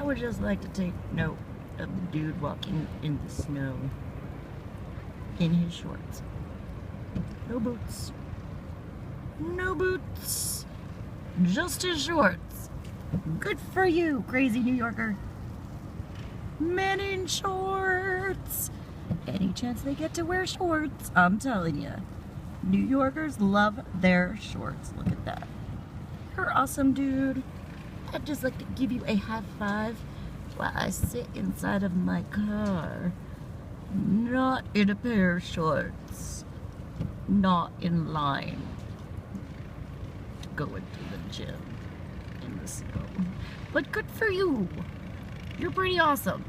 I would just like to take note of the dude walking in the snow in his shorts. No boots. No boots. Just his shorts. Good for you, crazy New Yorker. Men in shorts. Any chance they get to wear shorts, I'm telling you. New Yorkers love their shorts. Look at that. You're awesome, dude. I'd just like to give you a high five while I sit inside of my car. Not in a pair of shorts. Not in line to go into the gym in the snow. But good for you. You're pretty awesome.